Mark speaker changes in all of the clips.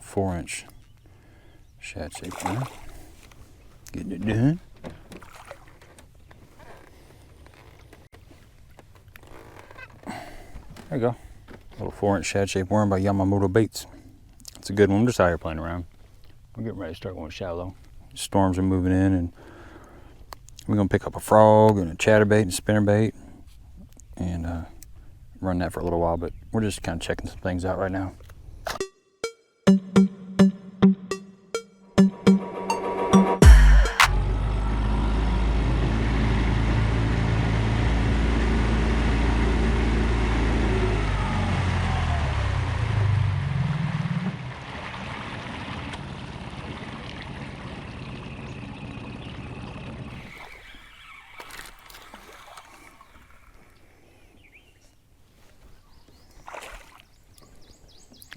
Speaker 1: 4-inch shad shaped worm. Getting it done. There you go. Little 4-inch shad shaped worm by Yamamoto Baits. It's a good one. I'm just out here playing around. We're getting ready to start going shallow. Storms are moving in, and we're gonna pick up a frog and a chatterbait and a spinnerbait and run that for a little while, but we're just kind of checking some things out right now.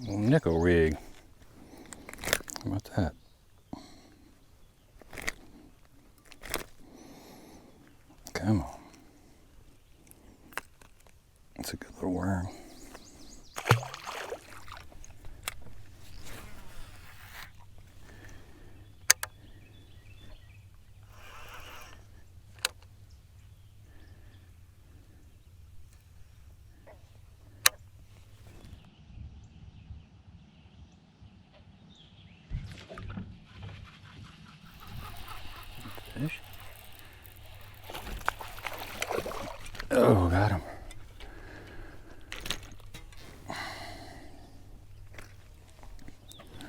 Speaker 1: Nickel rig. How about that? Come on. It's a good little worm. Fish. Oh, got him.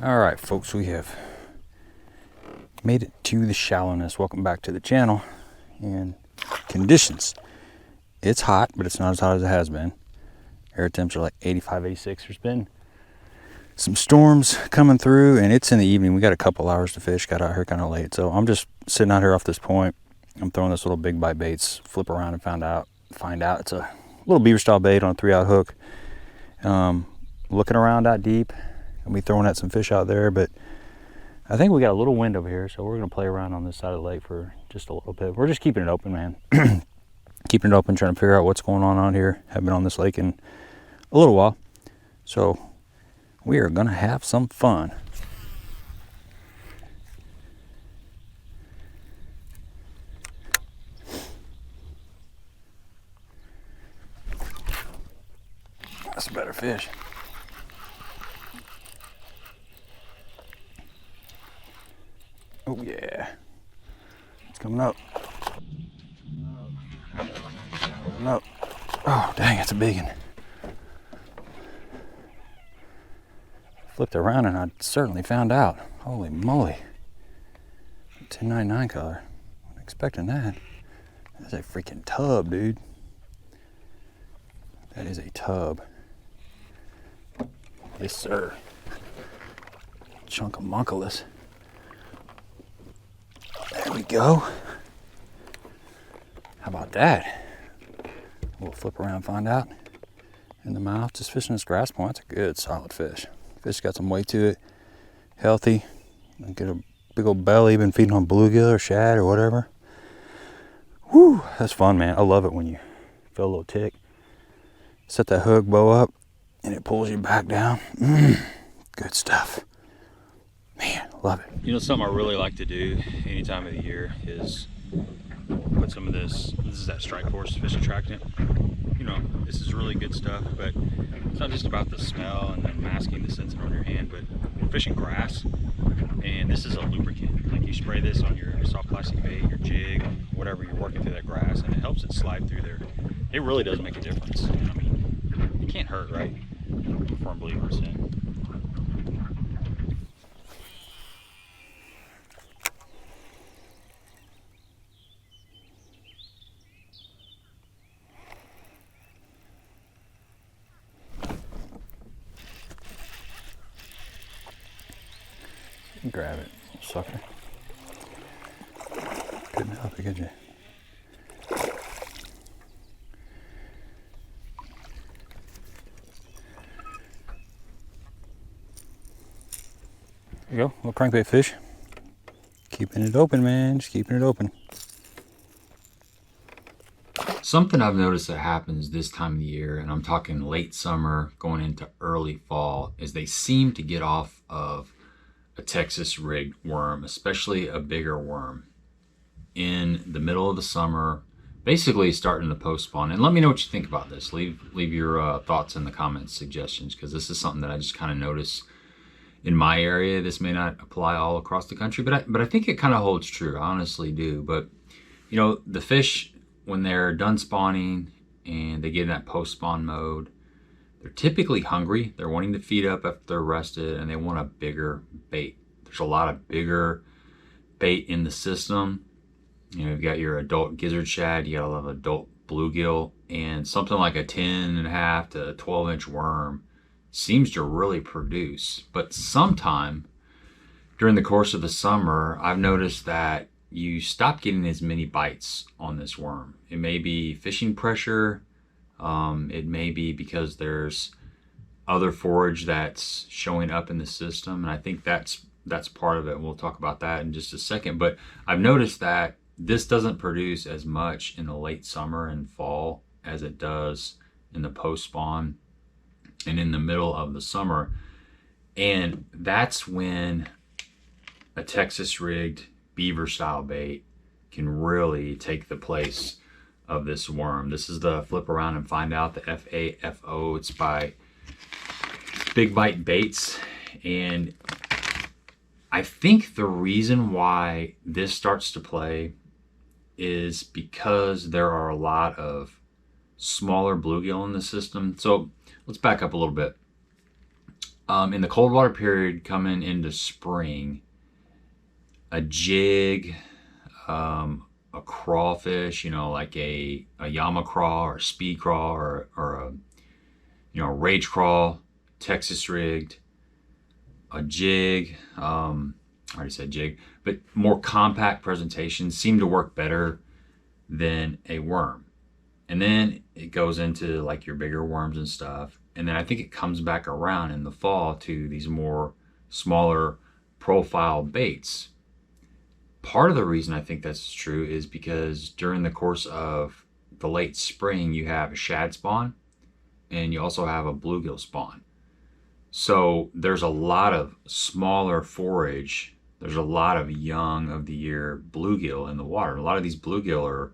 Speaker 1: All right, folks, we have made it to the shallowness. Welcome back to the channel. And conditions. It's hot, but it's not as hot as it has been. Air temps are like 85, 86. There's been some storms coming through, and it's in the evening. We got a couple hours to fish. Got out here kind of late, so I'm just sitting out here off this point. I'm throwing this little Big Bite Baits. Flip around and find out it's a little beaver style bait on a 3-aught hook. Looking around out deep. I'll be throwing at some fish out there, but I think we got a little wind over here, so we're gonna play around on this side of the lake for just a little bit. We're just keeping it open, man. Keeping it open, trying to figure out what's going on out here. Haven't been on this lake in a little while, so we are gonna have some fun. That's a better fish. Oh yeah, it's coming up. Coming up. Oh dang, it's a big one. Flipped around and I certainly found out. Holy moly. 1099 color. Wasn't expecting that. That's a freaking tub, dude. That is a tub. Yes, sir. Chunk of munculus. There we go. How about that? We'll flip around and find out. In the mouth, just fishing this grass point. That's a good solid fish. Fish got some weight to it, healthy. Get a big old belly, been feeding on bluegill or shad or whatever. Woo, that's fun, man. I love it when you feel a little tick. Set that hook bow up and it pulls you back down. Good stuff. Man, love it. You know, something I really like to do any time of the year is put some of this is that strike force fish attractant. You know, this is really good stuff, but it's not just about the smell and then masking the sensor on your hand, but we're fishing grass, and this is a lubricant. Like, you spray this on your soft plastic bait, your jig, whatever you're working through that grass, and it helps it slide through there. It really does make a difference. I mean, it can't hurt, right? I'm a firm believer in it. Grab it, sucker. Good enough, could you? There you go, little crankbait fish. Keeping it open, man, just keeping it open.
Speaker 2: Something I've noticed that happens this time of the year, and I'm talking late summer going into early fall, is they seem to get off of a Texas rigged worm, especially a bigger worm, in the middle of the summer, basically starting the post spawn. And let me know what you think about this. Leave your thoughts in the comments, suggestions, because this is something that I just kind of notice in my area. This may not apply all across the country, but I think it kind of holds true. I honestly do. But you know, the fish, when they're done spawning and they get in that post spawn mode, they're typically hungry. They're wanting to feed up after they're rested, and they want a bigger bait. There's a lot of bigger bait in the system. You know, you've got your adult gizzard shad, you got a lot of adult bluegill, and something like a 10.5 to 12-inch worm seems to really produce. But sometime during the course of the summer, I've noticed that you stop getting as many bites on this worm. It may be fishing pressure. It may be because there's other forage that's showing up in the system, and I think that's part of it. We'll talk about that in just a second. But I've noticed that this doesn't produce as much in the late summer and fall as it does in the post spawn and in the middle of the summer. And that's when a Texas rigged beaver style bait can really take the place of this worm. This is the Flip Around and Find Out, the FAFO. It's by Big Bite Baits. And I think the reason why this starts to play is because there are a lot of smaller bluegill in the system. So let's back up a little bit. In the cold water period coming into spring, a jig, a crawfish, you know, like a Yama craw or a speed craw or a, you know, a rage craw, Texas rigged, a jig, I already said jig, but more compact presentations seem to work better than a worm. And then it goes into like your bigger worms and stuff. And then I think it comes back around in the fall to these more smaller profile baits. Part of the reason I think that's true is because during the course of the late spring, you have a shad spawn and you also have a bluegill spawn. So there's a lot of smaller forage. There's a lot of young of the year bluegill in the water. A lot of these bluegill are,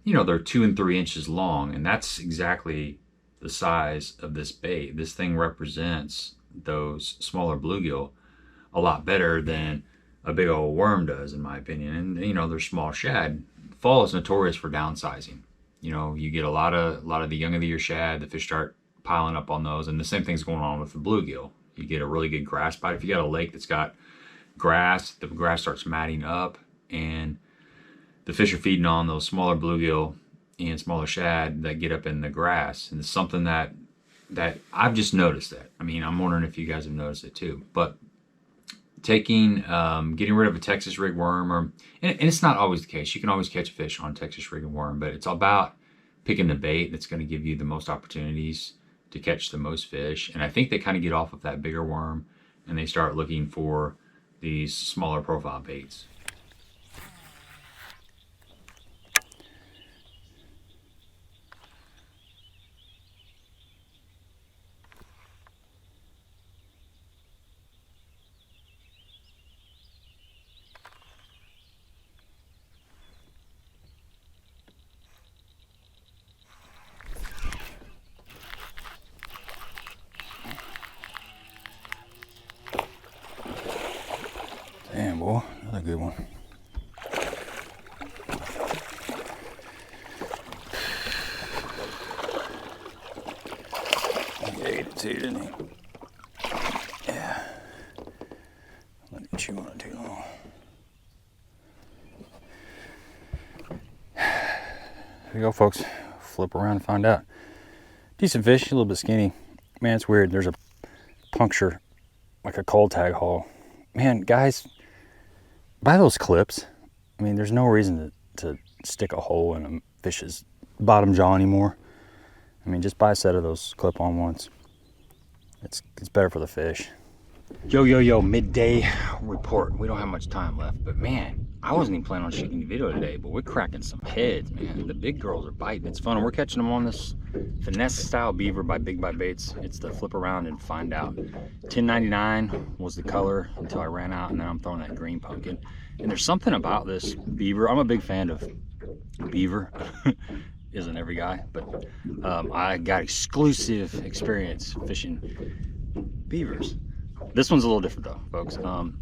Speaker 2: you know, they're 2 and 3 inches long, and that's exactly the size of this bait. This thing represents those smaller bluegill a lot better than a big old worm does, in my opinion. And you know, they're small shad. Fall is notorious for downsizing. You know, you get a lot of the young of the year shad. The fish start piling up on those, and the same thing's going on with the bluegill. You get a really good grass bite. If you got a lake that's got grass, the grass starts matting up, and the fish are feeding on those smaller bluegill and smaller shad that get up in the grass. And it's something that I've just noticed that. I mean, I'm wondering if you guys have noticed it too. But getting rid of a Texas rig worm, and it's not always the case. You can always catch a fish on a Texas rig worm, but it's about picking the bait that's going to give you the most opportunities to catch the most fish. And I think they kind of get off of that bigger worm and they start looking for these smaller profile baits.
Speaker 1: Damn, boy, another good one. He ate it too, didn't he? Yeah. Let me chew on it too long. Here we go, folks. Flip around and find out. Decent fish, a little bit skinny. Man, it's weird. There's a puncture, like a cold tag hole. Man, guys, buy those clips. I mean, there's no reason to stick a hole in a fish's bottom jaw anymore. I mean, just buy a set of those clip-on ones. It's better for the fish.
Speaker 3: Yo, midday report. We don't have much time left, but man, I wasn't even planning on shooting the video today, but we're cracking some heads, man. The big girls are biting. It's fun, and we're catching them on this finesse style beaver by Big Bite Baits. It's the flip around and find out. $10.99 was the color until I ran out, and then I'm throwing that green pumpkin. And there's something about this beaver. I'm a big fan of beaver. Isn't every guy, but I got exclusive experience fishing beavers. This one's a little different though, folks.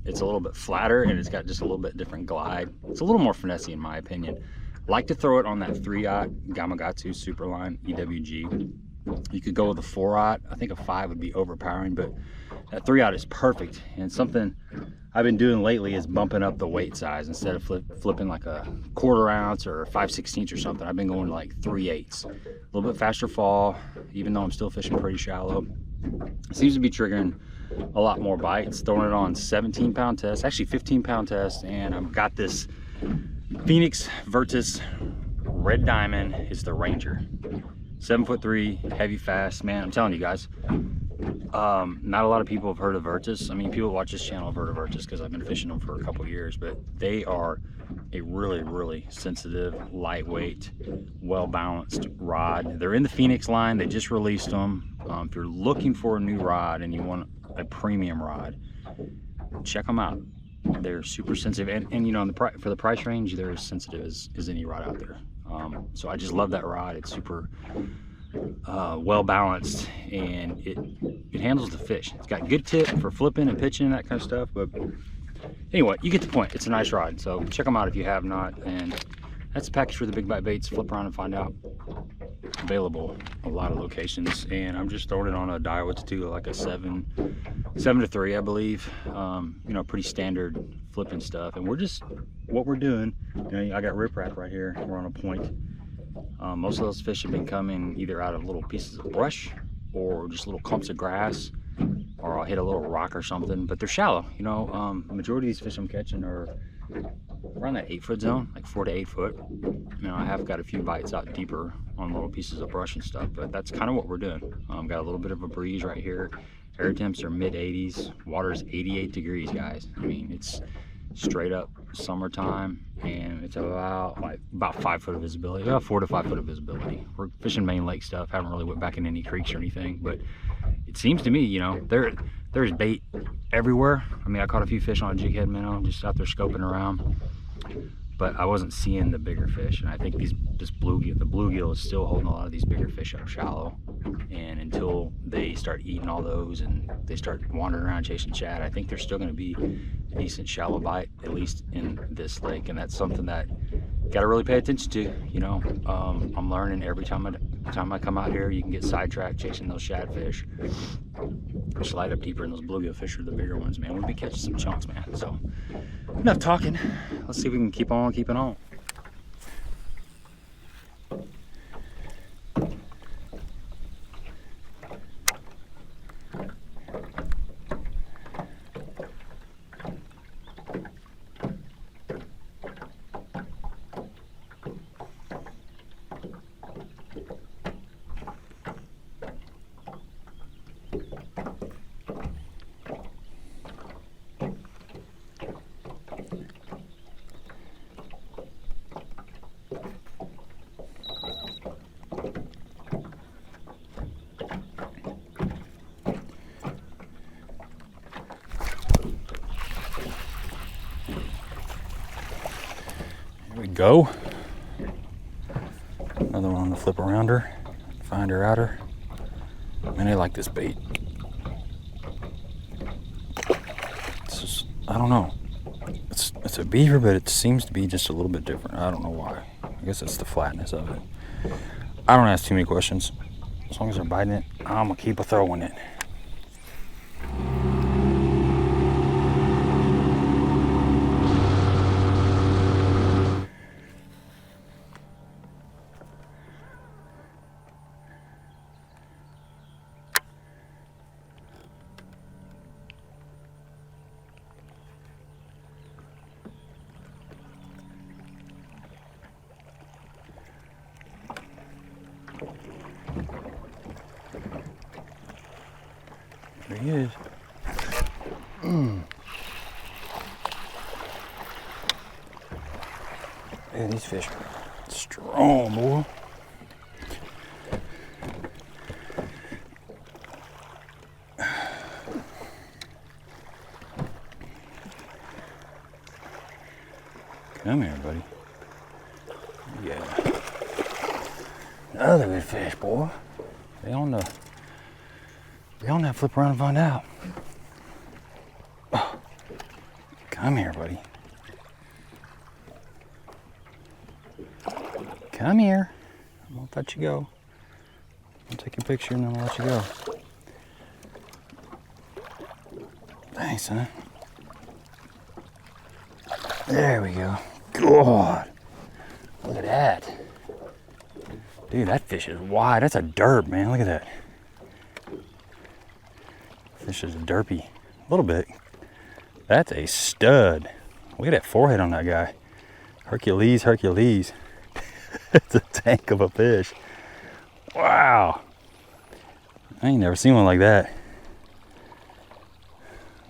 Speaker 3: It's a little bit flatter and it's got just a little bit different glide. It's a little more finessey in my opinion. Like to throw it on that 3/0 Gamakatsu Superline EWG. You could go with a 4/0. I think a 5 would be overpowering, but that 3/0 is perfect. And something I've been doing lately is bumping up the weight size. Instead of flipping like a 1/4 ounce or 5/16 or something, I've been going to like 3/8. A little bit faster fall, even though I'm still fishing pretty shallow. It seems to be triggering a lot more bites. Throwing it on 17-pound test, actually 15-pound test, and I've got this Phoenix Virtus Red Diamond. Is the Ranger. 7'3", heavy, fast. Man, I'm telling you guys, not a lot of people have heard of Virtus. I mean, people who watch this channel have heard of Virtus because I've been fishing them for a couple years, but they are a really sensitive, lightweight, well-balanced rod. They're in the Phoenix line. They just released them. If you're looking for a new rod and you want a premium rod, check them out. They're super sensitive, and you know, for the price range, they're as sensitive as any rod out there. So I just love that rod. It's super well balanced, and it handles the fish. It's got good tip for flipping and pitching and that kind of stuff. But anyway, you get the point. It's a nice rod, so check them out if you have not. And that's the package for the Big Bite Baits. Flip around and find out. Available a lot of locations, and I'm just throwing it on a Daiwa to like a 7 to 3, I believe. You know, pretty standard flipping stuff. And what we're doing, you know, I got riprap right here. We're on a point. Most of those fish have been coming either out of little pieces of brush or just little clumps of grass, or I'll hit a little rock or something, but they're shallow. You know, the majority of these fish I'm catching are around that 8-foot zone, like 4 to 8 foot. You know, I have got a few bites out deeper on little pieces of brush and stuff, but that's kind of what we're doing. Got a little bit of a breeze right here. Air temps are mid 80s. Water's 88 degrees, guys. I mean, it's straight up summertime, and it's about 5 foot of visibility, about 4 to 5 foot of visibility. We're fishing main lake stuff. Haven't really went back in any creeks or anything, but it seems to me, you know, there's bait everywhere. I mean, I caught a few fish on a jig head minnow, just out there scoping around, but I wasn't seeing the bigger fish. And I think the bluegill is still holding a lot of these bigger fish up shallow. And until they start eating all those and they start wandering around chasing shad, I think there's still going to be a decent shallow bite, at least in this lake. And that's something that you got to really pay attention to. You know, I'm learning every time I come out here. You can get sidetracked chasing those shad fish. Slide up deeper, and those bluegill fish are the bigger ones, man. We'll be catching some chunks, man. So enough talking. Let's see if we can keep on keeping on.
Speaker 1: Here we go. Another one on the flip around her, find her outer. Man, I like this bait. It's just, I don't know. It's a beaver, but it seems to be just a little bit different. I don't know why. I guess it's the flatness of it. I don't ask too many questions. As long as they're biting it, I'm gonna keep throwing it. There he is. Dude, these fish are strong, boy. Come here, buddy. Yeah. Another good fish, boy. They on that flip around and find out. Oh. Come here, buddy. Come here. I'm gonna let you go. I'll take your picture and then I'll let you go. Thanks, son. There we go. God. Look at that. Dude, that fish is wide. That's a derp, man. Look at that. Fish is derpy. A little bit. That's a stud. Look at that forehead on that guy. Hercules, Hercules. It's a tank of a fish. Wow. I ain't never seen one like that.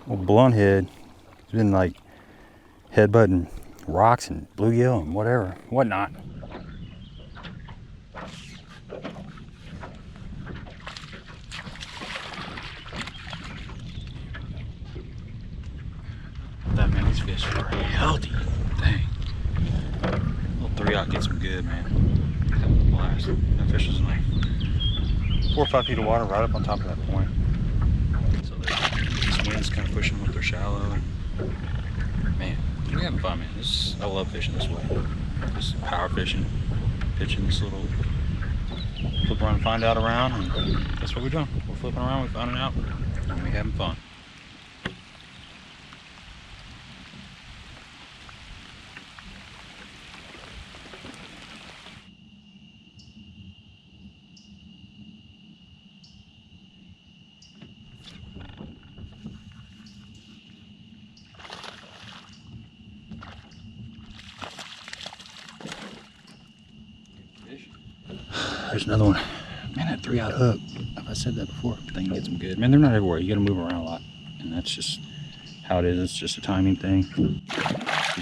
Speaker 1: Little blunt head. It's been like headbutting rocks and bluegill and whatever, whatnot. That man, these fish are healthy. Dang. Little 3-aught gets them good, man. Blast. That fish was in like 4 or 5 feet of water right up on top of that point. So this wind's kind of pushing them up. They're shallow. And, man, we're having fun, man. I love fishing this way. Just power fishing, pitching this little flip around and find out around, and that's what we're doing. We're flipping around, we found it out, and we're having fun. There's another one. Man, that 3-aught hook. I said that before. I think it gets them good. Man, they're not everywhere. You gotta move around a lot. And that's just how it is. It's just a timing thing. You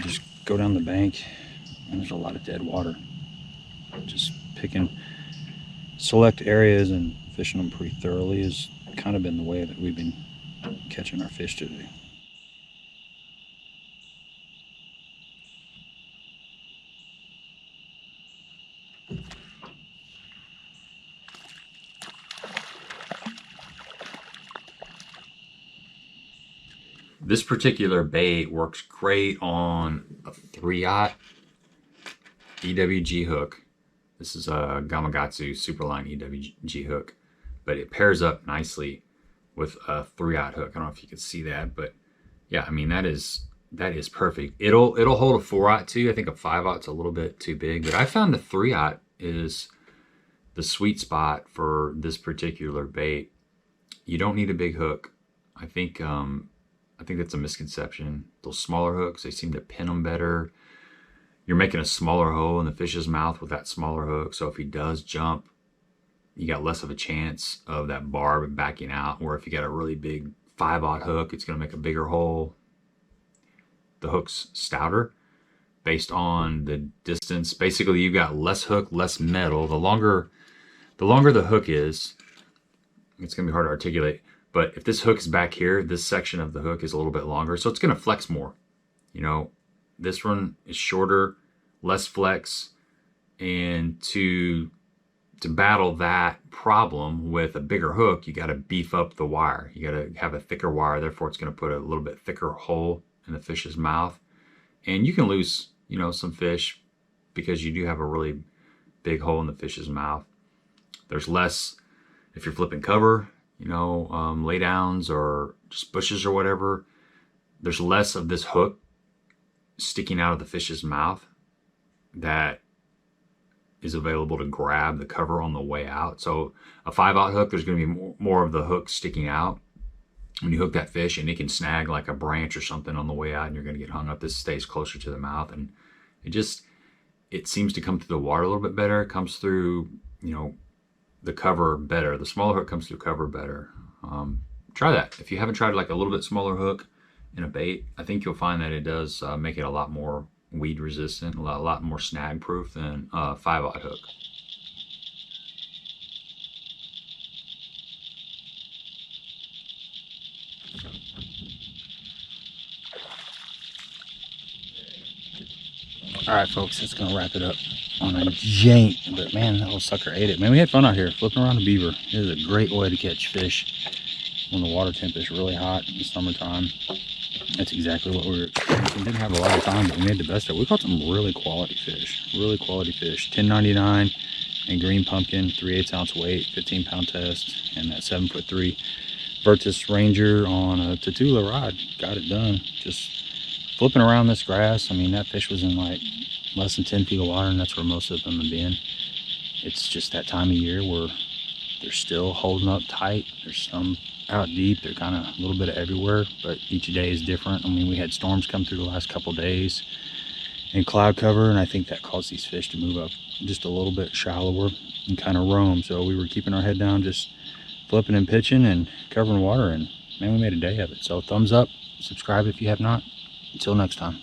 Speaker 1: just go down the bank and there's a lot of dead water. Just picking select areas and fishing them pretty thoroughly has kind of been the way that we've been catching our fish today.
Speaker 2: This particular bait works great on a 3-aught EWG hook. This is a Gamakatsu Superline EWG hook, but it pairs up nicely with a 3-aught hook. I don't know if you can see that, but yeah, I mean, that is perfect. It'll hold a 4-aught too. I think a 5-aught's a little bit too big, but I found the 3-aught is the sweet spot for this particular bait. You don't need a big hook. I think that's a misconception. Those smaller hooks, they seem to pin them better. You're making a smaller hole in the fish's mouth with that smaller hook. So if he does jump, you got less of a chance of that barb backing out. Or if you got a really big 5-aught hook, it's going to make a bigger hole. The hook's stouter based on the distance. Basically, you've got less hook, less metal. The longer the hook is, it's going to be hard to articulate. But if this hook is back here, this section of the hook is a little bit longer, so it's going to flex more. You know, this one is shorter, less flex, and to battle that problem with a bigger hook, you got to beef up the wire. You got to have a thicker wire, therefore it's going to put a little bit thicker hole in the fish's mouth. And you can lose, you know, some fish because you do have a really big hole in the fish's mouth. There's less, if you're flipping cover, you know, lay downs or just bushes or whatever, there's less of this hook sticking out of the fish's mouth that is available to grab the cover on the way out. So a 5-aught hook, there's going to be more of the hook sticking out when you hook that fish, and it can snag like a branch or something on the way out and you're going to get hung up. This stays closer to the mouth, and it seems to come through the water a little bit better. It comes through, you know, the cover better. The smaller hook comes through cover better. Try that. If you haven't tried like a little bit smaller hook in a bait, I think you'll find that it does make it a lot more weed resistant, a lot more snag proof than a 5/0 hook.
Speaker 1: All right, folks, that's gonna wrap it up on a jank. But man, that little sucker ate it. Man, we had fun out here flipping around a beaver. It is a great way to catch fish when the water temp is really hot in the summertime. That's exactly what we were experiencing. Didn't have a lot of time, but we made the best of it. We caught some really quality fish. Really quality fish. 10.99 and green pumpkin, 3/8 ounce weight, 15-pound test, and that 7'3" Virtus Ranger on a Tatula rod. Got it done. Just flipping around this grass. I mean, that fish was in like less than 10 feet of water, and that's where most of them have been. It's just that time of year where they're still holding up tight. There's some out deep. They're kind of a little bit of everywhere, but each day is different. I mean, we had storms come through the last couple days and cloud cover, and I think that caused these fish to move up just a little bit shallower and kind of roam. So we were keeping our head down, just flipping and pitching and covering water, and man, we made a day of it. So thumbs up, subscribe if you have not. Until next time.